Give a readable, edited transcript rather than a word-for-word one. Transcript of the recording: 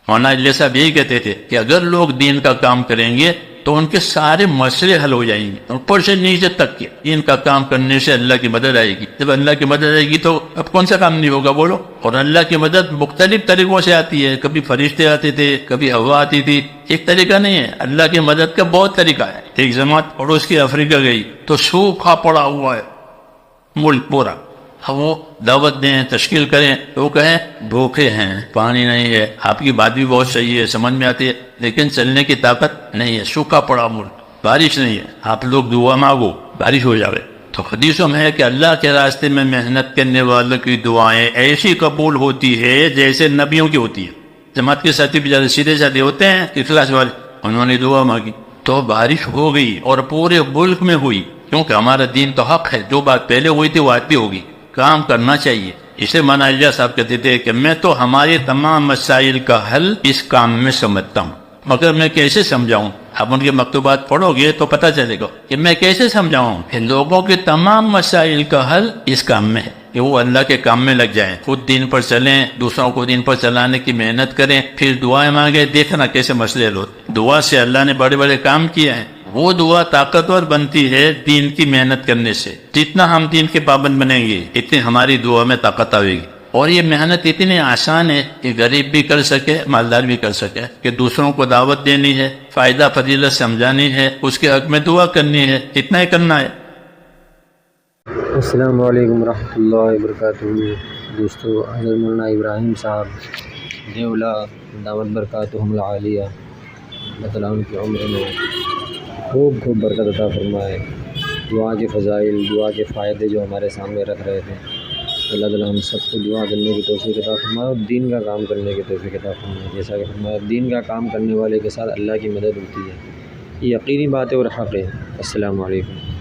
مولانا اجلیہ صاحب یہی کہتے تھے کہ اگر لوگ دین کا کام کریں گے تو ان کے سارے مسئلے حل ہو جائیں گے، اوپر سے نیچے تک کے دین کا کام کرنے سے اللہ کی مدد آئے گی۔ جب اللہ کی مدد آئے گی تو اب کون سا کام نہیں ہوگا بولو؟ اور اللہ کی مدد مختلف طریقوں سے آتی ہے، کبھی فرشتے آتے تھے، کبھی ہوا آتی تھی، ایک طریقہ نہیں ہے، اللہ کی مدد کا بہت طریقہ ہے۔ ایک جماعت پڑوس کی افریقہ گئی تو سوکھا پڑا ہوا ہے ملک پورا، اب وہ دعوت دیں، تشکیل کریں تو وہ کہیں بھوکے ہیں، پانی نہیں ہے۔ آپ کی بات بھی بہت صحیح ہے، سمجھ میں آتی ہے، لیکن چلنے کی طاقت نہیں ہے، سوکھا پڑا ملک، بارش نہیں ہے، آپ لوگ دعا مانگو بارش ہو جاوے۔ تو حدیثوں میں ہے کہ اللہ کے راستے میں محنت کرنے والوں کی دعائیں ایسی قبول ہوتی ہے جیسے نبیوں کی ہوتی ہے۔ جماعت کے ساتھی بھی سیدھے سادھے ہوتے ہیں، اخلاص والے، انہوں نے دعا مانگی تو بارش ہو گئی، اور پورے ملک میں ہوئی، کیونکہ ہمارا دین تو حق ہے، جو بات پہلے ہوئی تھی وہ آج بھی ہوگی، کام کرنا چاہیے۔ اسے مولانا اجلیہ صاحب کہتے تھے کہ میں تو ہمارے تمام مسائل کا حل اس کام میں سمجھتا ہوں، مگر میں کیسے سمجھاؤں؟ آپ ان کے مکتوبات پڑھو گے تو پتہ چلے گا کہ میں کیسے سمجھاؤں کہ لوگوں کے تمام مسائل کا حل اس کام میں ہے، کہ وہ اللہ کے کام میں لگ جائیں، خود دین پر چلیں، دوسروں کو دین پر چلانے کی محنت کریں، پھر دعائیں مانگیں، دیکھنا کیسے مسئلے حل ہوتے۔ دعا سے اللہ نے بڑے بڑے کام کیے ہیں، وہ دعا طاقتور بنتی ہے دین کی محنت کرنے سے۔ جتنا ہم دین کے پابند بنیں گے اتنی ہماری دعا میں طاقت آئے گی، اور یہ محنت اتنی آسان ہے کہ غریب بھی کر سکے، مالدار بھی کر سکے، کہ دوسروں کو دعوت دینی ہے، فائدہ فضیلت سمجھانی ہے، اس کے حق میں دعا کرنی ہے، اتنا ہی کرنا ہے۔ السلام علیکم ورحمۃ اللہ وبرکاتہ۔ دوستو، حضرت مولانا ابراہیم صاحب دیولا دعوت برکاتہم العالیہ، اللہ تعالیٰ ان کی عمر میں خوب خوب برکت عطا فرمائے۔ دعا کے فضائل، دعا کے فائدے جو ہمارے سامنے رکھ رہے تھے، اللہ تعالیٰ ہم سب کو دعا کرنے کی توفیق عطا فرمائے اور دین کا کام کرنے کی توفیق عطا فرمائے۔ جیسا کہ فرمایا، دین کا کام کرنے والے کے ساتھ اللہ کی مدد ہوتی ہے، یہ یقینی بات ہے اور حق ہے۔ السلام علیکم۔